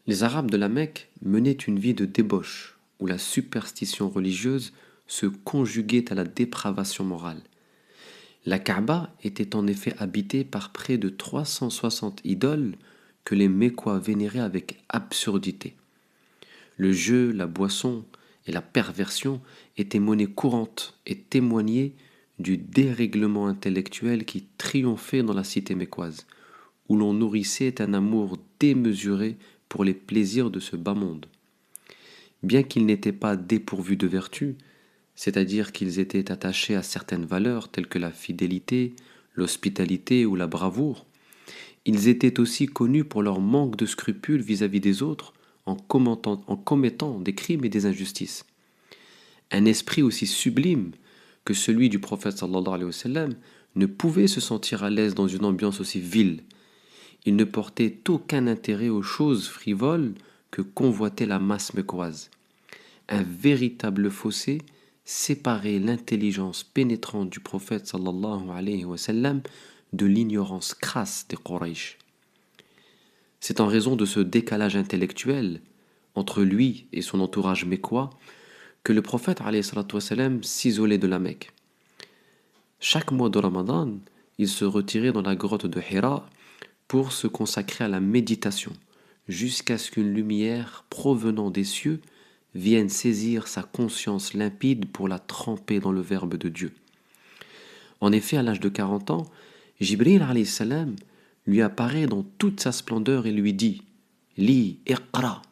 Les Arabes de la Mecque menaient une vie de débauche, où la superstition religieuse se conjuguait à la dépravation morale. La Kaaba était en effet habitée par près de 360 idoles que les Mécois vénéraient avec absurdité. Le jeu, la boisson et la perversion étaient monnaie courante et témoignaient du dérèglement intellectuel qui triomphait dans la cité mécoise, où l'on nourrissait un amour démesuré pour les plaisirs de ce bas monde. Bien qu'ils n'étaient pas dépourvus de vertu, c'est-à-dire qu'ils étaient attachés à certaines valeurs telles que la fidélité, l'hospitalité ou la bravoure, ils étaient aussi connus pour leur manque de scrupules vis-à-vis des autres en commettant des crimes et des injustices. Un esprit aussi sublime que celui du prophète sallallahu alayhi wa sallam ne pouvait se sentir à l'aise dans une ambiance aussi vile. Il ne portait aucun intérêt aux choses frivoles que convoitait la masse mécoise. Un véritable fossé séparait l'intelligence pénétrante du prophète sallallahu alayhi wa sallam de l'ignorance crasse des Quraysh. C'est en raison de ce décalage intellectuel entre lui et son entourage mécois que le prophète alayhi salatu wa sallam s'isolait de la Mecque. Chaque mois de Ramadan, il se retirait dans la grotte de Hira pour se consacrer à la méditation, jusqu'à ce qu'une lumière provenant des cieux vienne saisir sa conscience limpide pour la tremper dans le Verbe de Dieu. En effet, à l'âge de 40 ans, Jibril alayhi salam lui apparaît dans toute sa splendeur et lui dit « Li, iqra »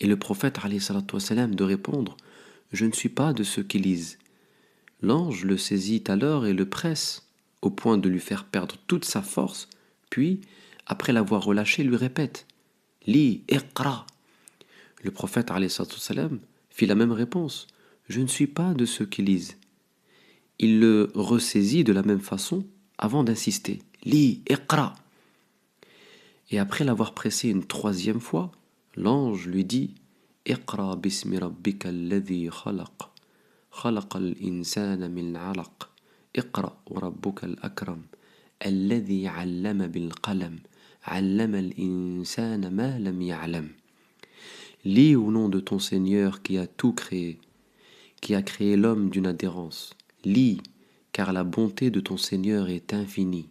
Et le prophète alayhi salatu wa salam de répondre « Je ne suis pas de ceux qui lisent ». L'ange le saisit alors et le presse, au point de lui faire perdre toute sa force, puis, après l'avoir relâché, lui répète « Li, iqra ». Le prophète alayhi salatu wa salam fit la même réponse « Je ne suis pas de ceux qui lisent ». Il le ressaisit de la même façon avant d'insister « Li, iqra ». Et après l'avoir pressé une troisième fois, l'ange lui dit « Iqra bismi rabbika alladhi khalaq, khalaqa al-insana min alaq, iqra wa rabbuka al-akram, alladhi allama bil qalam, allama al-insana ma lam ya'lam » Lis au nom de ton Seigneur qui a tout créé, qui a créé l'homme d'une adhérence. Lis, car la bonté de ton Seigneur est infinie.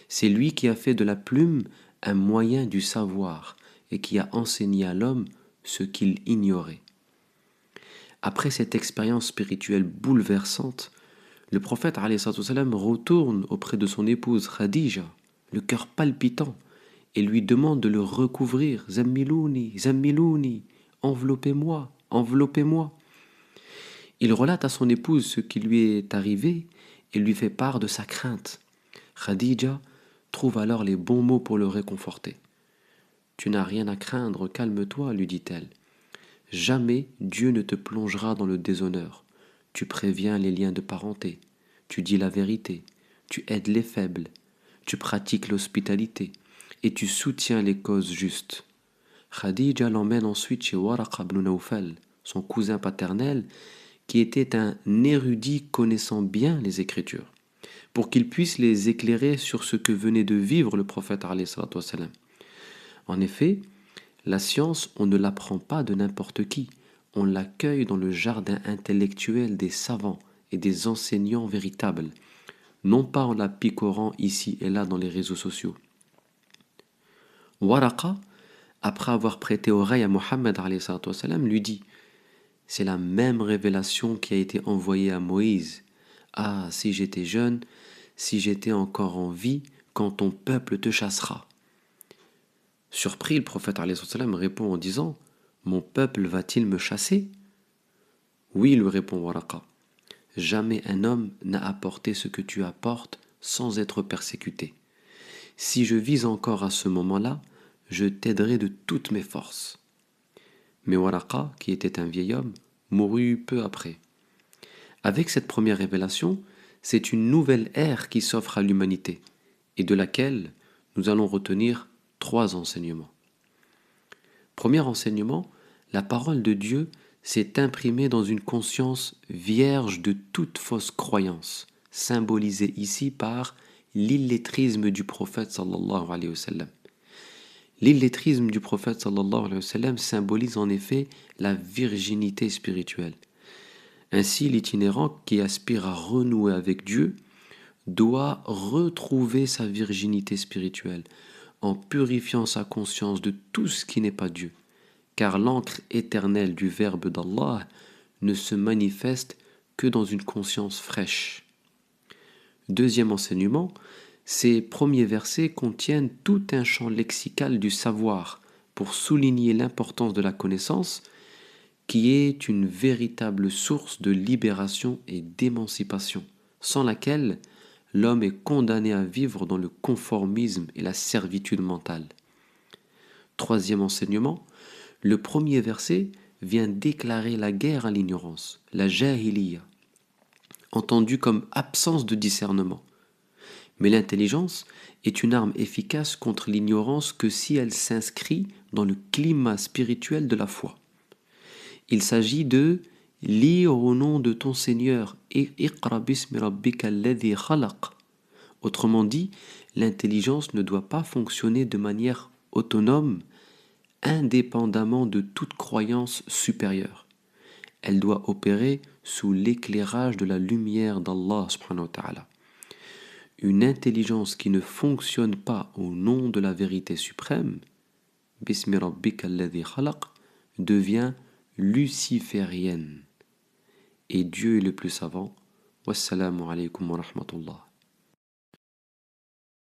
C'est lui qui a fait de la plume un moyen du savoir et qui a enseigné à l'homme ce qu'il ignorait. Après cette expérience spirituelle bouleversante, le prophète alayhi salam retourne auprès de son épouse Khadija, le cœur palpitant, et lui demande de le recouvrir. Zammilouni, zammilouni, enveloppez-moi, enveloppez-moi. Il relate à son épouse ce qui lui est arrivé et lui fait part de sa crainte. Khadija trouve alors les bons mots pour le réconforter. Tu n'as rien à craindre, calme-toi, lui dit-elle. Jamais Dieu ne te plongera dans le déshonneur. Tu préviens les liens de parenté, tu dis la vérité, tu aides les faibles, tu pratiques l'hospitalité et tu soutiens les causes justes. Khadija l'emmène ensuite chez Waraqa ibn Nawfal, son cousin paternel, qui était un érudit connaissant bien les Écritures, pour qu'il puisse les éclairer sur ce que venait de vivre le prophète alayhi salatu wa salam. En effet, la science, on ne l'apprend pas de n'importe qui, on l'accueille dans le jardin intellectuel des savants et des enseignants véritables, non pas en la picorant ici et là dans les réseaux sociaux. Waraqa, après avoir prêté oreille à Mohammed alayhi salatu wa salam, lui dit « C'est la même révélation qui a été envoyée à Moïse. Ah, si j'étais jeune, si j'étais encore en vie, quand ton peuple te chassera. » Surpris, le prophète alayhi salam répond en disant « Mon peuple va-t-il me chasser ?» Oui, lui répond Waraqa. Jamais un homme n'a apporté ce que tu apportes sans être persécuté. Si je vis encore à ce moment-là, je t'aiderai de toutes mes forces. Mais Waraqa, qui était un vieil homme, mourut peu après. Avec cette première révélation, c'est une nouvelle ère qui s'offre à l'humanité et de laquelle nous allons retenir 3 enseignements. Premier enseignement, la parole de Dieu s'est imprimée dans une conscience vierge de toute fausse croyance, symbolisée ici par l'illettrisme du prophète sallallahu alayhi wa sallam. L'illettrisme du prophète sallallahu alayhi wa sallam symbolise en effet la virginité spirituelle. Ainsi, l'itinérant qui aspire à renouer avec Dieu doit retrouver sa virginité spirituelle en purifiant sa conscience de tout ce qui n'est pas Dieu, car l'encre éternelle du Verbe d'Allah ne se manifeste que dans une conscience fraîche. Deuxième enseignement, ces premiers versets contiennent tout un champ lexical du savoir pour souligner l'importance de la connaissance, qui est une véritable source de libération et d'émancipation, sans laquelle l'homme est condamné à vivre dans le conformisme et la servitude mentale. Troisième enseignement, le premier verset vient déclarer la guerre à l'ignorance, la jahiliya, entendue comme absence de discernement. Mais l'intelligence est une arme efficace contre l'ignorance que si elle s'inscrit dans le climat spirituel de la foi. Il s'agit de lire au nom de ton Seigneur et Iqra bismi rabbika alladhi khalaq. Autrement dit, l'intelligence ne doit pas fonctionner de manière autonome, indépendamment de toute croyance supérieure. Elle doit opérer sous l'éclairage de la lumière d'Allah subhanahu wa ta'ala. Une intelligence qui ne fonctionne pas au nom de la vérité suprême, Bismi rabbika alladhi khalaq, devient luciférienne. Et Dieu est le plus savant. Wassalamu alaykum wa rahmatullah.